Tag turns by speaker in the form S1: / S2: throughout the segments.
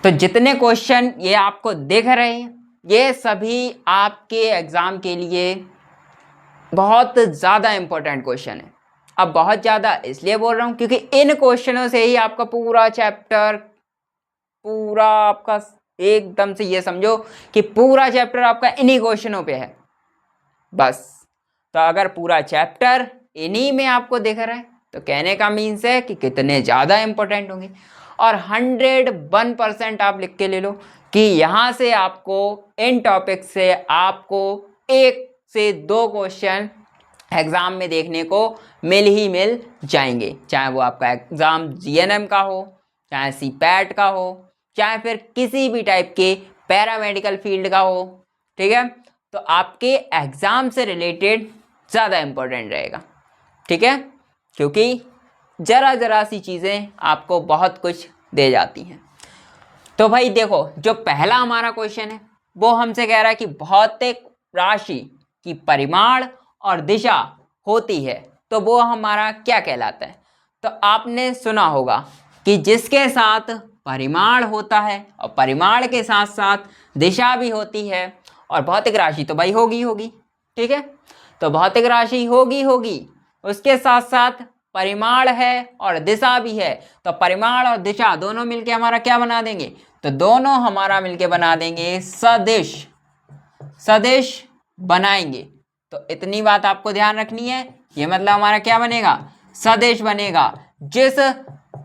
S1: तो जितने क्वेश्चन ये आपको दिख रहे हैं ये सभी आपके एग्जाम के लिए बहुत ज़्यादा इम्पोर्टेंट क्वेश्चन है। अब बहुत ज़्यादा इसलिए बोल रहा हूँ क्योंकि इन क्वेश्चनों से ही आपका पूरा चैप्टर, पूरा आपका एकदम से ये समझो कि पूरा चैप्टर आपका इन्हीं क्वेश्चनों पे है बस। तो अगर पूरा चैप्टर इन्हीं में आपको दिख रहा है तो कहने का मीन्स है कि कितने ज़्यादा इंपॉर्टेंट होंगे। और 101% आप लिख के ले लो कि यहाँ से आपको इन टॉपिक से आपको 1 से 2 क्वेश्चन एग्ज़ाम में देखने को मिल ही मिल जाएंगे, चाहे वो आपका एग्ज़ाम जीएनएम का हो, चाहे सीपैट का हो, चाहे फिर किसी भी टाइप के पैरामेडिकल फील्ड का हो। ठीक है, तो आपके एग्ज़ाम से रिलेटेड ज़्यादा इम्पोर्टेंट रहेगा। ठीक है, क्योंकि ज़रा सी चीज़ें आपको बहुत कुछ दे जाती हैं। तो भाई देखो, जो पहला हमारा क्वेश्चन है वो हमसे कह रहा है कि भौतिक राशि की परिमाण और दिशा होती है तो वो हमारा क्या कहलाता है। तो आपने सुना होगा कि जिसके साथ परिमाण होता है और परिमाण के साथ साथ दिशा भी होती है, और भौतिक राशि तो भाई होगी। ठीक है, तो भौतिक राशि होगी, उसके साथ साथ परिमाण है और दिशा भी है। तो परिमाण और दिशा दोनों मिलके हमारा क्या बना देंगे, तो दोनों हमारा मिलके बना देंगे सदिश बनाएंगे। तो इतनी बात आपको ध्यान रखनी है, ये मतलब हमारा क्या बनेगा, सदिश बनेगा। जिस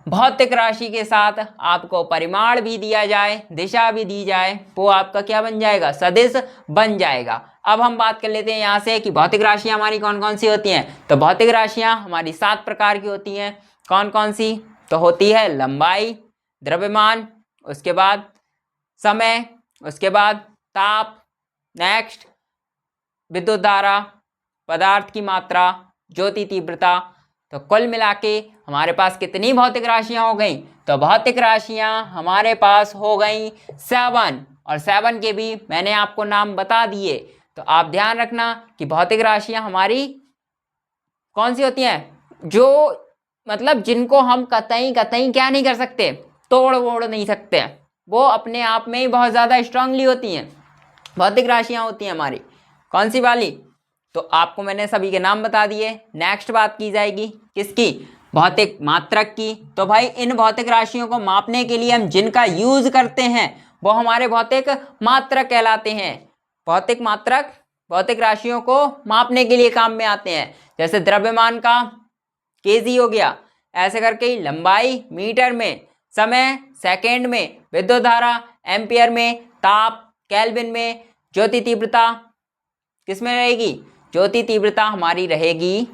S1: भौतिक राशि के साथ आपको परिमाण भी दिया जाए, दिशा भी दी जाए, वो आपका क्या बन जाएगा, सदिश बन जाएगा। अब हम बात कर लेते हैं यहाँ से कि भौतिक राशियाँ हमारी कौन कौन सी होती हैं। तो भौतिक राशियाँ हमारी 7 प्रकार की होती हैं। कौन कौन सी, तो होती है लंबाई, द्रव्यमान, उसके बाद समय, उसके बाद ताप, नेक्स्ट विद्युत धारा, पदार्थ की मात्रा, ज्योति तीव्रता। तो कुल मिला के हमारे पास कितनी भौतिक राशियां हो गई, तो भौतिक राशियां हमारे पास हो गई 7, और 7 के भी मैंने आपको नाम बता दिए। तो आप ध्यान रखना कि भौतिक राशियां हमारी कौन सी होती हैं, जो मतलब जिनको हम कतई क्या नहीं कर सकते, तोड़ वोड़ नहीं सकते, वो अपने आप में ही बहुत ज़्यादा स्ट्रांगली होती हैं, भौतिक राशियां होती हैं हमारी। कौन सी वाली, तो आपको मैंने सभी के नाम बता दिए। नेक्स्ट बात की जाएगी किसकी, भौतिक मात्रक की। तो भाई इन भौतिक राशियों को मापने के लिए हम जिनका यूज करते हैं वो हमारे भौतिक मात्रक कहलाते हैं। भौतिक मात्रक भौतिक राशियों को मापने के लिए काम में आते हैं। जैसे द्रव्यमान का केजी हो गया, ऐसे करके ही लंबाई मीटर में, समय सेकेंड में, विद्युत धारा एम्पियर में, ताप केल्विन में, ज्योति तीव्रता किस में रहेगी, ज्योति तीव्रता हमारी रहेगी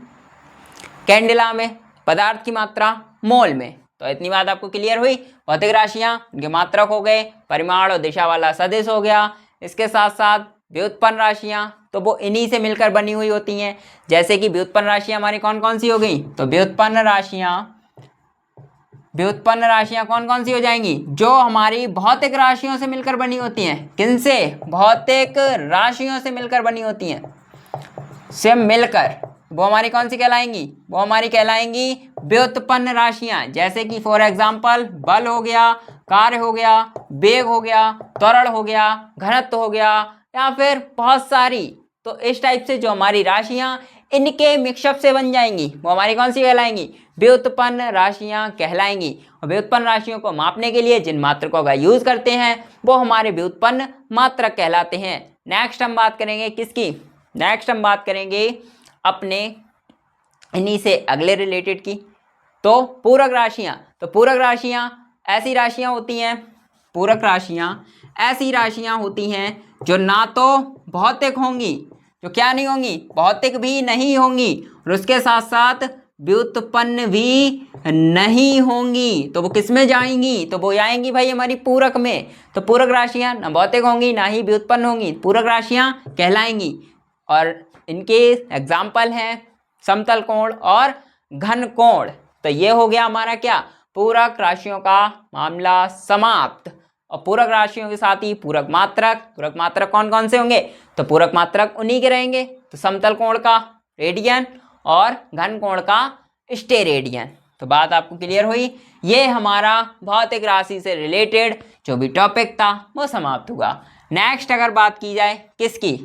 S1: कैंडेला में, पदार्थ की मात्रा मोल में। तो इतनी बात आपको क्लियर हुई। भौतिक राशियां उनके मात्रक हो गए, परिमाण और दिशा वाला सदिश हो गया। इसके साथ साथ व्युत्पन्न राशियां, तो वो इन्हीं से मिलकर बनी हुई होती हैं। जैसे कि व्युत्पन्न राशियां हमारी कौन कौन सी हो गई, तो व्युत्पन्न राशियां कौन कौन सी हो जाएंगी, जो हमारी भौतिक राशियों से मिलकर बनी होती हैं। किनसे, भौतिक राशियों से मिलकर बनी होती हैं, से मिलकर वो हमारी कौन सी कहलाएंगी, वो हमारी कहलाएंगी व्युत्पन्न राशियां। जैसे कि फॉर एग्जांपल बल हो गया, कार्य हो गया, वेग हो गया, त्वरण हो गया, घनत्व हो गया, या फिर बहुत सारी। तो इस टाइप से जो हमारी राशियां इनके मिक्सअप से बन जाएंगी वो हमारी कौन सी कहलाएंगी, व्युत्पन्न राशियां कहलाएंगी। और व्युत्पन्न राशियों को मापने के लिए जिन मात्रकों का यूज करते हैं वो हमारे व्युत्पन्न मात्रक कहलाते हैं। नेक्स्ट हम बात करेंगे किसकी, नेक्स्ट हम बात करेंगे अपने इन्हीं से अगले रिलेटेड की, तो पूरक राशियां। तो पूरक राशियां ऐसी राशियां होती हैं, पूरक राशियां ऐसी राशियां होती हैं जो ना तो भौतिक होंगी, जो क्या नहीं होंगी, भौतिक भी नहीं होंगी, और उसके साथ साथ व्युत्पन्न भी नहीं होंगी। तो वो किस में जाएंगी, तो वो आएंगी भाई हमारी पूरक में। तो पूरक राशियां ना भौतिक होंगी ना ही व्युत्पन्न होंगी, पूरक राशियां कहलाएंगी। और इनके एग्जाम्पल हैं समतल कोण और घन कोण। तो ये हो गया हमारा क्या, पूरक राशियों का मामला समाप्त। और पूरक राशियों के साथ ही पूरक मात्रक कौन कौन से होंगे, तो पूरक मात्रक उन्हीं के रहेंगे। तो समतल कोण का रेडियन और घन कोण का स्टेरेडियन। तो बात आपको क्लियर हुई। ये हमारा भौतिक राशि से रिलेटेड जो भी टॉपिक था वो समाप्त हुआ। नेक्स्ट अगर बात की जाए किसकी,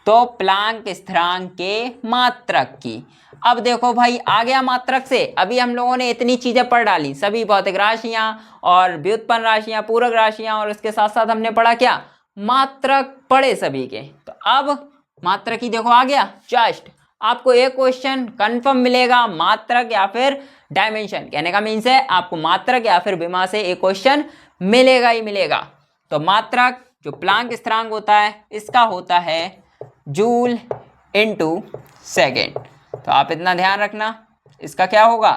S1: तो प्लांक स्थिरांक के मात्रक की। अब देखो भाई आ गया मात्रक से, अभी हम लोगों ने इतनी चीजें पढ़ डाली, सभी भौतिक राशियां और व्युत्पन्न राशियां, पूरक राशियां, और उसके साथ साथ हमने पढ़ा क्या, मात्रक पढ़े सभी के। तो अब मात्रक ही देखो आ गया, जस्ट आपको एक क्वेश्चन कंफर्म मिलेगा, मात्रक या फिर डायमेंशन। कहने का मीन्स है आपको मात्रक या फिर विमा से एक क्वेश्चन मिलेगा ही मिलेगा। तो मात्रक जो प्लांक स्थिरांक होता है इसका होता है जूल इनटू सेकेंड। तो आप इतना ध्यान रखना, इसका क्या होगा,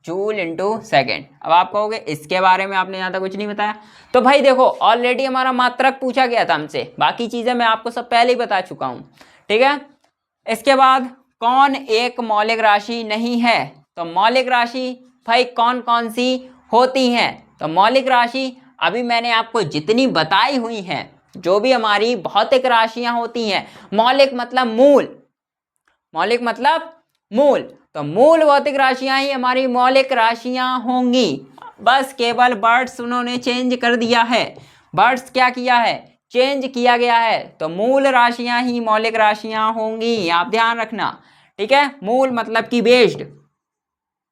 S1: जूल इनटू सेकेंड। अब आप कहोगे इसके बारे में आपने ज़्यादा कुछ नहीं बताया। तो भाई देखो ऑलरेडी हमारा मात्रक पूछा गया था हमसे, बाकी चीज़ें मैं आपको सब पहले ही बता चुका हूँ, ठीक है। इसके बाद कौन एक मौलिक राशि नहीं है, तो मौलिक राशि भाई कौन कौन सी होती हैं, तो मौलिक राशि अभी मैंने आपको जितनी बताई हुई हैं, जो भी हमारी भौतिक राशियां होती हैं, मौलिक मतलब मूल, मौलिक मतलब मूल, तो मूल भौतिक राशियां ही हमारी मौलिक राशियां होंगी। बस केवल वर्ड्स उन्होंने चेंज कर दिया है, वर्ड्स क्या किया है, चेंज किया गया है, तो मूल राशियां ही मौलिक राशियां होंगी, आप ध्यान रखना, ठीक है। मूल मतलब कि बेस्ड,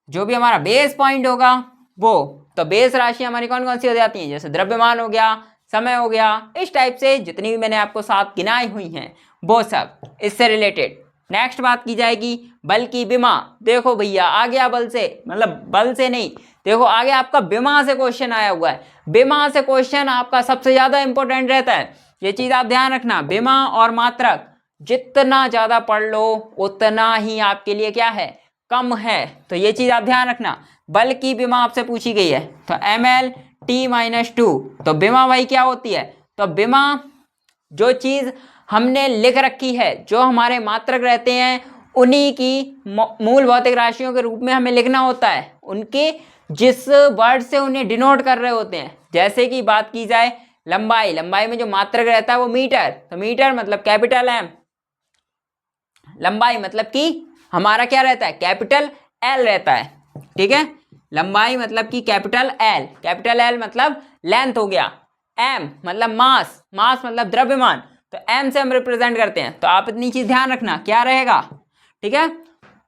S1: जो भी हमारा बेस पॉइंट होगा वो, तो बेस राशि हमारी कौन कौन सी हो जाती हैं, जैसे द्रव्यमान हो गया, समय हो गया, इस टाइप से जितनी भी मैंने आपको साथ गिनाई हुई हैं वो सब इससे रिलेटेड। नेक्स्ट बात की जाएगी बल की विमा। देखो भैया आ गया बल से, मतलब बल से नहीं, देखो आगे आपका विमा से क्वेश्चन आया हुआ है। विमा से क्वेश्चन आपका सबसे ज्यादा इंपॉर्टेंट रहता है, ये चीज आप ध्यान रखना। विमा और मात्रक जितना ज्यादा पढ़ लो उतना ही आपके लिए क्या है, कम है, तो ये चीज आप ध्यान रखना। बल की विमा आपसे पूछी गई है, तो ml t-2, तो विमा भाई क्या होती है, तो विमा जो चीज हमने लिख रखी है, जो हमारे मात्रक रहते हैं उन्हीं की मूल भौतिक राशियों के रूप में हमें लिखना होता है, उनके जिस वर्ड से उन्हें डिनोट कर रहे होते हैं। जैसे कि बात की जाए लंबाई, लंबाई में जो मात्रक रहता है वो मीटर, तो मीटर मतलब कैपिटल M, लंबाई मतलब कि हमारा क्या रहता है, कैपिटल L रहता है, ठीक है। लंबाई मतलब कि कैपिटल L, कैपिटल L मतलब लेंथ हो गया, M मतलब मास, मास मतलब द्रव्यमान, तो M से हम रिप्रेजेंट करते हैं। तो आप इतनी चीज ध्यान रखना क्या रहेगा, ठीक है।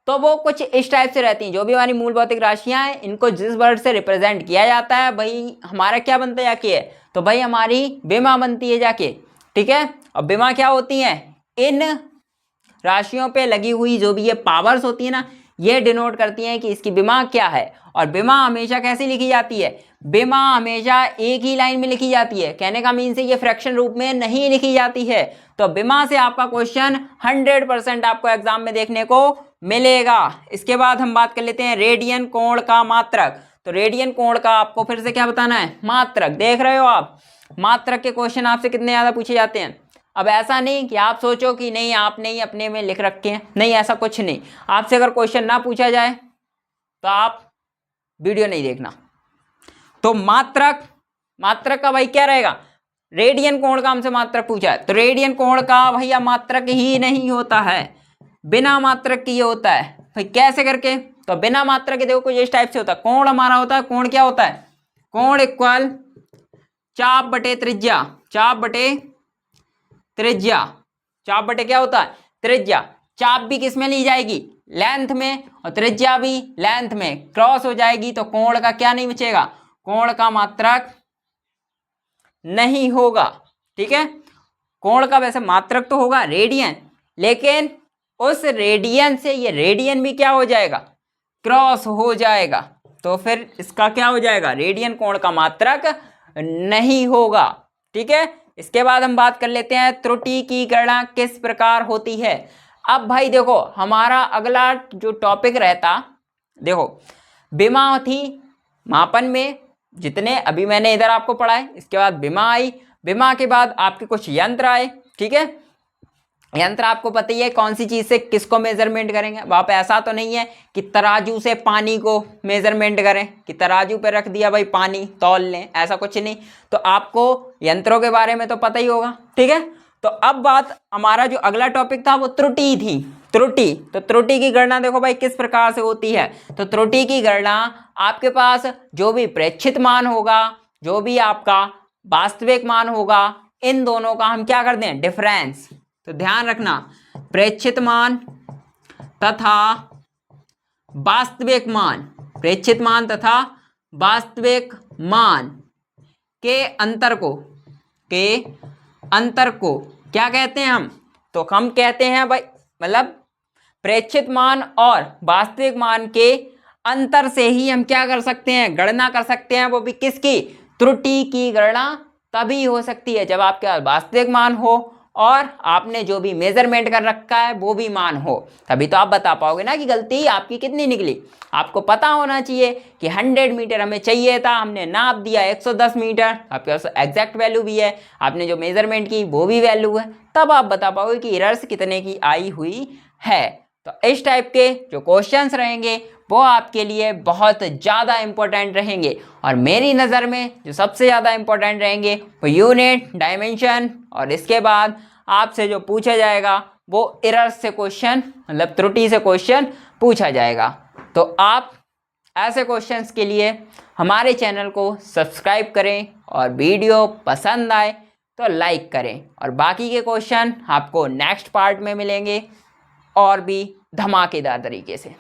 S1: तो वो कुछ इस टाइप से रहती हैं, जो भी हमारी मूल भौतिक राशियां हैं इनको जिस वर्ड से रिप्रेजेंट किया जाता है भाई हमारा क्या बनता है जाके, तो भाई हमारी विमा बनती है जाके, ठीक है। और विमा क्या होती है, इन राशियों पे लगी हुई जो भी ये पावर्स होती है ना, ये डिनोट करती हैं कि इसकी विमा क्या है। और विमा हमेशा कैसी लिखी जाती है, विमा हमेशा एक ही लाइन में लिखी जाती है, कहने का मीन से ये फ्रैक्शन रूप में नहीं लिखी जाती है। तो विमा से आपका क्वेश्चन 100% आपको एग्जाम में देखने को मिलेगा। इसके बाद हम बात कर लेते हैं रेडियन कोण का मात्रक। तो रेडियन कोण का आपको फिर से क्या बताना है, मात्रक। देख रहे हो आप, मात्रक के क्वेश्चन आपसे कितने ज्यादा पूछे जाते हैं। अब ऐसा नहीं कि आप सोचो कि नहीं आपने ही अपने में लिख रखे हैं, नहीं ऐसा कुछ नहीं। आपसे अगर क्वेश्चन ना पूछा जाए तो आप वीडियो नहीं देखना। तो मात्रक, मात्रक का भाई क्या रहेगा, रेडियन कोण का हमसे मात्रक पूछा है, तो रेडियन कोण का भैया मात्रक ही नहीं होता है, बिना मात्रक की ये होता है। भाई कैसे करके, तो बिना मात्रक के देखो कुछ इस टाइप से होता है। कोण हमारा होता है, कोण क्या होता है, कोण इक्वल चाप बटे त्रिज्या, चाप बटे त्रिज्या, चाप बटे क्या होता है, त्रिज्या। चाप भी किस में ली जाएगी, लेंथ में, और त्रिज्या भी लेंथ में, क्रॉस हो जाएगी तो कोण का क्या नहीं बचेगा, कोण का मात्रक नहीं होगा, ठीक है। कोण का वैसे मात्रक तो होगा रेडियन, लेकिन उस रेडियन से ये रेडियन भी क्या हो जाएगा, क्रॉस हो जाएगा, तो फिर इसका क्या हो जाएगा, रेडियन कोण का मात्रक नहीं होगा, ठीक है। इसके बाद हम बात कर लेते हैं त्रुटि की गणना किस प्रकार होती है। अब भाई देखो हमारा अगला जो टॉपिक रहता, देखो विमा थी, मापन में जितने अभी मैंने इधर आपको पढ़ाए, इसके बाद विमा आई, विमा के बाद आपके कुछ यंत्र आए, ठीक है। यंत्र आपको पता ही है कौन सी चीज से किसको मेजरमेंट करेंगे। वहां पे ऐसा तो नहीं है कि तराजू से पानी को मेजरमेंट करें, कि तराजू पे रख दिया भाई पानी तौल लें, ऐसा कुछ नहीं। तो आपको यंत्रों के बारे में तो पता ही होगा, ठीक है। तो अब बात हमारा जो अगला टॉपिक था वो त्रुटि थी, त्रुटि। तो त्रुटि की गणना देखो भाई किस प्रकार से होती है। तो त्रुटि की गणना आपके पास जो भी प्रेक्षित मान होगा जो भी आपका वास्तविक मान होगा इन दोनों का हम क्या करते हैं, डिफरेंस। तो ध्यान रखना, प्रेक्षित मान तथा वास्तविक मान, प्रेक्षित मान तथा वास्तविक मान के अंतर को क्या कहते हैं हम, तो हम कहते हैं भाई, मतलब प्रेक्षित मान और वास्तविक मान के अंतर से ही हम क्या कर सकते हैं, गणना कर सकते हैं। वो भी किसकी, त्रुटि की गणना तभी हो सकती है जब आपके पास वास्तविक मान हो और आपने जो भी मेजरमेंट कर रखा है वो भी मान हो, तभी तो आप बता पाओगे ना कि गलती आपकी कितनी निकली। आपको पता होना चाहिए कि 100 मीटर हमें चाहिए था, हमने नाप दिया 110 मीटर, आपके पास एग्जैक्ट वैल्यू भी है, आपने जो मेजरमेंट की वो भी वैल्यू है, तब आप बता पाओगे कि एरर्स कितने की आई हुई है। तो इस टाइप के जो क्वेश्चंस रहेंगे वो आपके लिए बहुत ज़्यादा इंपॉर्टेंट रहेंगे, और मेरी नज़र में जो सबसे ज़्यादा इंपॉर्टेंट रहेंगे वो यूनिट, डायमेंशन, और इसके बाद आपसे जो पूछा जाएगा वो एरर्स से क्वेश्चन, मतलब त्रुटि से क्वेश्चन पूछा जाएगा। तो आप ऐसे क्वेश्चंस के लिए हमारे चैनल को सब्सक्राइब करें, और वीडियो पसंद आए तो लाइक करें, और बाकी के क्वेश्चन आपको नेक्स्ट पार्ट में मिलेंगे और भी धमाकेदार तरीके से।